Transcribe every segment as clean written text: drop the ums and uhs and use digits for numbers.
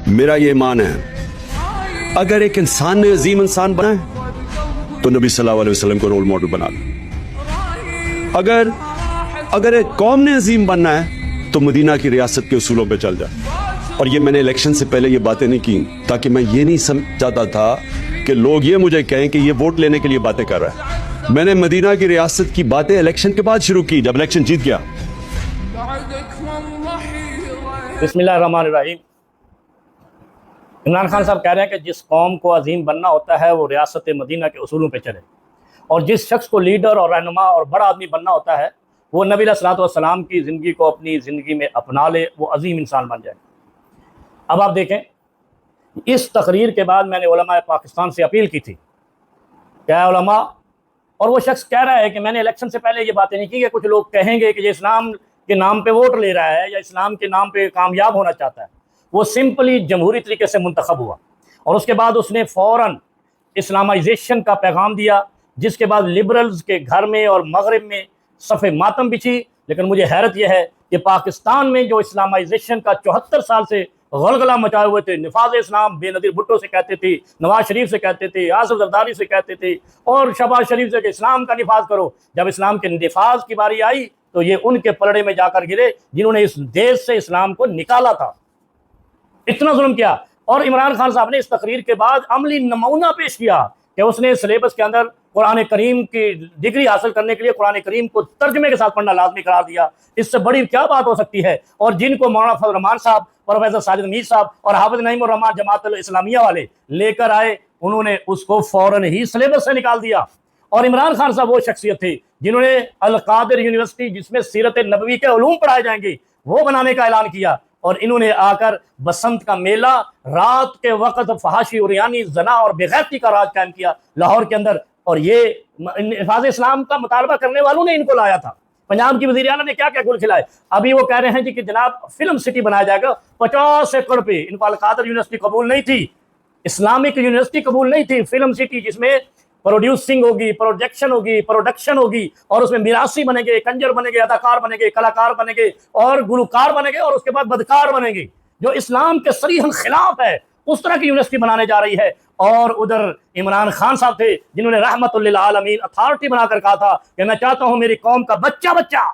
मेरा ये ईमान है, अगर एक इंसान ने अजीम इंसान बना है तो नबी सल्लल्लाहु अलैहि वसल्लम को रोल मॉडल बना लो। अगर एक कौम ने अजीम बनना है तो मदीना की रियासत के उसूलों पे चल जाए। और ये मैंने इलेक्शन से पहले ये बातें नहीं की ताकि मैं ये नहीं समझाता था कि लोग ये मुझे कहें कि ये वोट लेने के लिए बातें कर रहा है। मैंने मदीना की रियासत की बातें इलेक्शन के बाद शुरू की, जब इलेक्शन जीत गया। बिस्मिल्लाहिर्रहमानिर्रहीम। इमरान खान साहब कह रहे हैं कि जिस कौम को अजीम बनना होता है वो रियासत मदीना के उसूलों पे चले, और जिस शख्स को लीडर और रहनुमा और बड़ा आदमी बनना होता है वो नबी अलैहिस्सलातु वस्सलाम की ज़िंदगी को अपनी ज़िंदगी में अपना ले, वो अजीम इंसान बन जाए। अब आप देखें, इस तकरीर के बाद मैंने उलमा पाकिस्तान से अपील की थी, क्या उलमा, और वो शख्स कह रहा है कि मैंने इलेक्शन से पहले ये बातें नहीं की कि कुछ लोग कहेंगे कि ये इस्लाम के नाम पे वोट ले रहा है या इस्लाम के नाम पे कामयाब होना चाहता है। वो सिंपली जमहूरी तरीके से मुंतखब हुआ और उसके बाद उसने फ़ौरन इस्लामाइजेशन का पैगाम दिया, जिसके बाद लिबरल्स के घर में और मगरिब में सफ़े मातम बिछी। लेकिन मुझे हैरत यह है कि पाकिस्तान में जो इस्लामाइजेशन का 74 साल से गलगला मचाए हुए थे, निफाज इस्लाम बेनज़ीर भुट्टो से कहते थे, नवाज शरीफ से कहते थे, आसिफ जरदारी से कहते थे और शहबाज शरीफ से कि इस्लाम का निफाज करो। जब इस्लाम के निफाज की बारी आई तो ये उनके पलड़े में जाकर गिरे जिन्होंने इस देश से इस्लाम को निकाला था। इतना जुल्म किया। और इमरान खान साहब ने इस तकरीर के बाद अमली नमूना पेश किया कि उसने सिलेबस के अंदर कुरान करीम की डिग्री हासिल करने के लिए कुरान करीम को तर्जमे के साथ पढ़ना लाजमी करार दिया। इससे बड़ी क्या बात हो सकती है। और जिनको मौलाना फजल रहमान साहब, प्रोफेसर साजिद मीर साहब और हाफिज नईमुर रहमान जमात इस्लामिया वाले लेकर आए, उन्होंने उसको फौरन ही सिलेबस से निकाल दिया। और इमरान खान साहब वो शख्सियत थे जिन्होंने अल कादिर यूनिवर्सिटी, जिसमें सीरत नबवी के उलूम पढ़ाए जाएंगे, वो बनाने का ऐलान किया। और इन्होंने आकर बसंत का मेला, रात के वक्त फहाशी उरियानी, जना और बेगैरती का राज कायम किया लाहौर के अंदर। और ये हिफाज इस्लाम का मुतालबा करने वालों ने इनको लाया था। पंजाब की वज़ीर आला ने क्या क्या गुल खिलाए। अभी वो कह रहे हैं जी कि जनाब फिल्म सिटी बनाया जाएगा 50 एकड़ पे। इनको अल कादिर यूनिवर्सिटी कबूल नहीं थी, इस्लामिक यूनिवर्सिटी कबूल नहीं थी। फिल्म सिटी जिसमें प्रोड्यूसिंग होगी, प्रोडक्शन होगी और उसमें मिरासी बनेंगे, कंजर बनेंगे, अदाकार बनेंगे, कलाकार बनेंगे और गुलकार बनेंगे और उसके बाद बदकार बनेंगे, जो इस्लाम के सरीहन खिलाफ है। उस तरह की यूनिवर्सिटी बनाने जा रही है। और उधर इमरान खान साहब थे जिन्होंने रहमतुल्लिल आलमीन अथॉरिटी बनाकर कहा था कि मैं चाहता हूं मेरी कौम का बच्चा बच्चा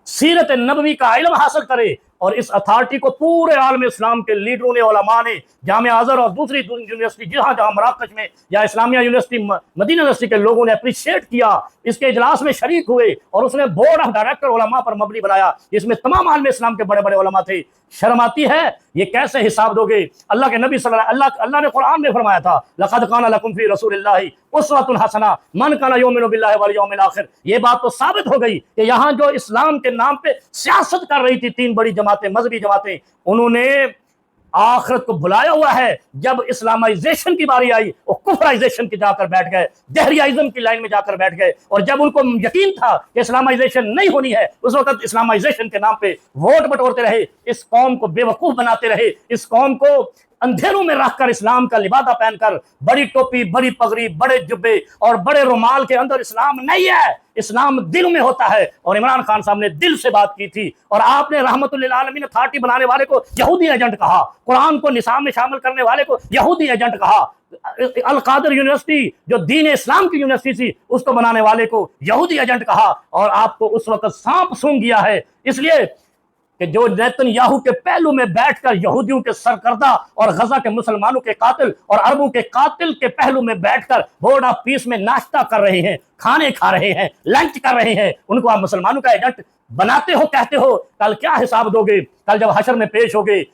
सीरत नबवी का इल्म हासिल करे। और इस अथॉरिटी को पूरे आलम इस्लाम के लीडरों ने, उलमा ने, जामिया अज़हर और दूसरी यूनिवर्सिटी जहाँ जहाँ मराकश में या इस्लामिया यूनिवर्सिटी मदीना यूनिवर्सिटी के लोगों ने अप्रिशिएट किया, इसके इजलास में शरीक हुए और उसने बोर्ड ऑफ डायरेक्टर उलमा पर मबनी बनाया, जिसमें तमाम आलम इस्लाम के बड़े बड़े उलमा थे। शर्म आती है, ये कैसे हिसाब दोगे। अल्लाह के नबी अल्लाह ने कुरान में फरमाया था, लक़द कान लकुम फ़ी रसूलिल्लाहि उस्वतुन हसना मन कान युमिनु बिल्लाहि वल यौमिल आखिर। ये बात तो साबित हो गई कि यहाँ जो इस्लाम के नाम पे सियासत कर रही थी तीन बड़ी जमातें, मजहबी जमातें, उन्होंने आखिरत को भुलाया हुआ है। जब इस्लामाइजेशन की बारी आई वो कुफराइजेशन की जाकर बैठ गए, दहरियाइज्म की लाइन में जाकर बैठ गए। और जब उनको यकीन था कि इस्लामाइजेशन नहीं होनी है, उस वक्त इस्लामाइजेशन के नाम पे वोट बटोरते रहे, इस कौम को बेवकूफ बनाते रहे, इस कौम को अंधेरों में रखकर इस्लाम का लिबादा पहनकर, बड़ी टोपी, बड़ी पगड़ी, बड़े जुब्बे और बड़े रुमाल के अंदर इस्लाम नहीं है, इस्लाम दिल में होता है। और इमरान खान साहब ने दिल से बात की थी। और आपने रहमतुल्लिल आलमीन अथॉरिटी बनाने वाले को यहूदी एजेंट कहा, कुरान को निसाब में शामिल करने वाले को यहूदी एजेंट कहा, अल कादिर यूनिवर्सिटी जो दीन इस्लाम की यूनिवर्सिटी थी उसको बनाने वाले को यहूदी एजेंट कहा। और आपको उस वक्त सांप सूंघ गया है, इसलिए कि जो नेतन्याहू के पहलू में बैठकर यहूदियों के सरकर्दा और गजा के मुसलमानों के कातिल और अरबों के कातिल के पहलू में बैठकर बोर्ड ऑफ पीस में नाश्ता कर रहे हैं, खाने खा रहे हैं, लंच कर रहे हैं, उनको आप मुसलमानों का एजेंट बनाते हो, कहते हो। कल क्या हिसाब दोगे। कल जब हशर में पेश होगे,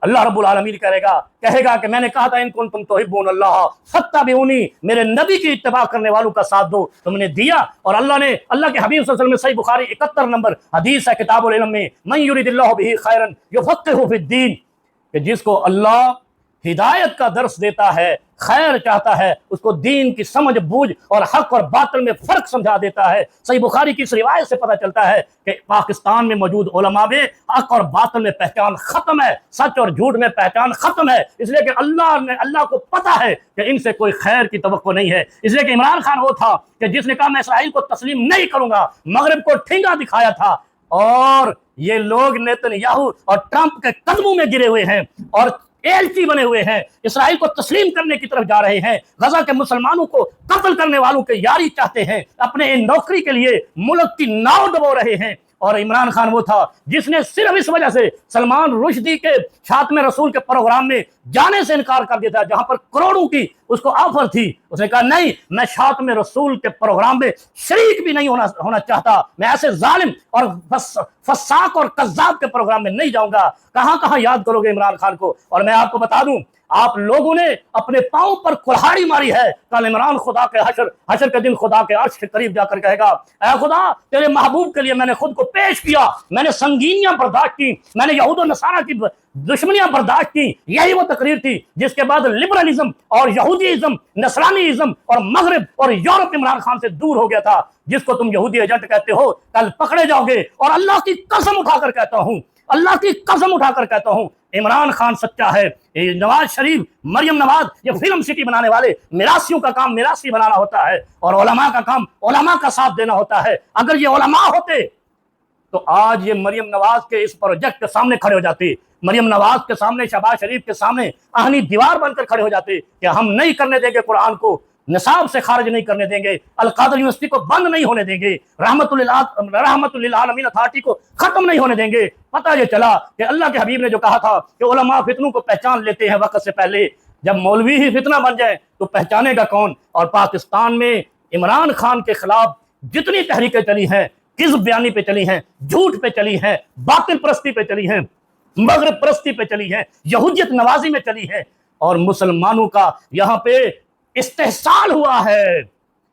अल्लाह रब्बुल आलमीन कहेगा कि मैंने कहा था इन कुन तुम तुहिब्बून अल्लाह फत्तबिऊनी, मेरे नबी की इत्तिबा करने वालों का साथ दो, तुमने दिया। और अल्लाह के हबीब सल्लल्लाहु अलैहि वसल्लम में सही बुखारी 71 नंबर हदीस है किताबुल इल्म में, मन युरिदिल्लाहु बिही खैरन युफक्किहु फिद्दीन, कि जिसको अल्लाह हिदायत का दर्स देता है, खैर चाहता है, उसको दीन की समझ बूझ और हक और बातिल में फर्क समझा देता है। सही बुखारी की इस रिवायत से पता चलता है कि पाकिस्तान में मौजूद उलमा में हक और बातिल में पहचान खत्म है, सच और झूठ में पहचान खत्म है। इसलिए कि अल्लाह को पता है कि इनसे कोई खैर की तवक्को नहीं है। इसलिए कि इमरान खान वो था कि जिसने कहा मैं इसराइल को तस्लीम नहीं करूंगा, मगरिब को ठिंगा दिखाया था। और ये लोग नेतन्याहू और ट्रंप के कदमों में गिरे हुए हैं और एएलटी बने हुए हैं, इसराइल को तस्लीम करने की तरफ जा रहे हैं, गजा के मुसलमानों को कत्ल करने वालों के यारी चाहते हैं, अपने इन नौकरी के लिए मुल्क की नाव डबो रहे हैं। और इमरान खान वो था जिसने सिर्फ इस वजह से सलमान रुश्दी के खात्मे रसूल के प्रोग्राम में जाने से इनकार कर दिया था, जहां पर करोड़ों की उसको ऑफर थी। उसने कहा नहीं, मैं खात्मे रसूल के प्रोग्राम में शरीक भी नहीं होना चाहता, मैं ऐसे जालिम और फसाक और कज्जाब के प्रोग्राम में नहीं जाऊंगा। कहां कहां याद करोगे इमरान खान को। और मैं आपको बता दूं, आप लोगों ने अपने पांव पर कुल्हाड़ी मारी है। कल इमरान खुदा के हशर के दिन खुदा के अर्श के करीब जाकर कहेगा, ऐ खुदा तेरे महबूब के लिए मैंने खुद को पेश किया, मैंने संगीनियां बर्दाश्त की, मैंने यहूद और नसारा की दुश्मनियां बर्दाश्त की। यही वो तकरीर थी जिसके बाद लिबरलिज्म और यहूदीइज्म, नसरानीइज्म और मगरिब और यूरोप इमरान खान से दूर हो गया था। जिसको तुम यहूदी एजेंट कहते हो, कल पकड़े जाओगे। और अल्लाह की कसम उठाकर कहता हूं, अल्लाह की कसम उठाकर कहता हूं, इमरान खान सच्चा है। ये नवाज शरीफ, मरियम नवाज, ये फिल्म सिटी बनाने वाले मिरासियों का काम मिरासी बनाना होता है और उलमा का काम उलमा का साथ देना होता है। अगर ये उलमा होते तो आज ये मरियम नवाज के इस प्रोजेक्ट के सामने खड़े हो जाते, मरियम नवाज के सामने, शहबाज शरीफ के सामने आहनी दीवार बनकर खड़े हो जाते कि हम नहीं करने देंगे, कुरान को निसाब से खारिज नहीं करने देंगे, अल कादर यूनिवर्सिटी को बंद नहीं होने देंगे, रहमतुल्लिल आलमीन अथॉरिटी को खत्म नहीं होने देंगे। पता ये चला कि अल्लाह के हबीब ने जो कहा था कि उलमा फितनों को पहचान लेते हैं वक्त से पहले, जब मौलवी ही फितना बन जाए तो पहचानेगा कौन। और पाकिस्तान में इमरान खान के खिलाफ जितनी तहरीकें चली हैं, किज़्ब बयानी पे चली हैं, झूठ पे चली हैं, बातिल परस्ती पे चली हैं, मगरिब परस्ती पे चली हैं, यहूदियत नवाजी में चली है, और मुसलमानों का यहाँ पे इस्तेहसाल हुआ है,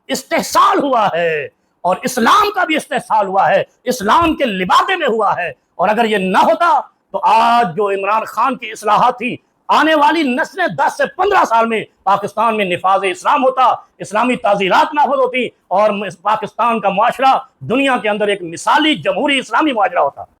इस्तेहसाल हुआ है, और इस्लाम का भी इस्तेहसाल हुआ है, इस्लाम के लिबादे में हुआ है। और अगर ये ना होता तो आज जो इमरान खान की इस्लाहात थी, आने वाली नस्लें 10 से 15 साल में पाकिस्तान में निफाज इस्लाम होता, इस्लामी ताज़ीरात नाफिज होती और पाकिस्तान का मुआशरा दुनिया के अंदर एक मिसाली जमहूरी इस्लामी मुआशरा होता।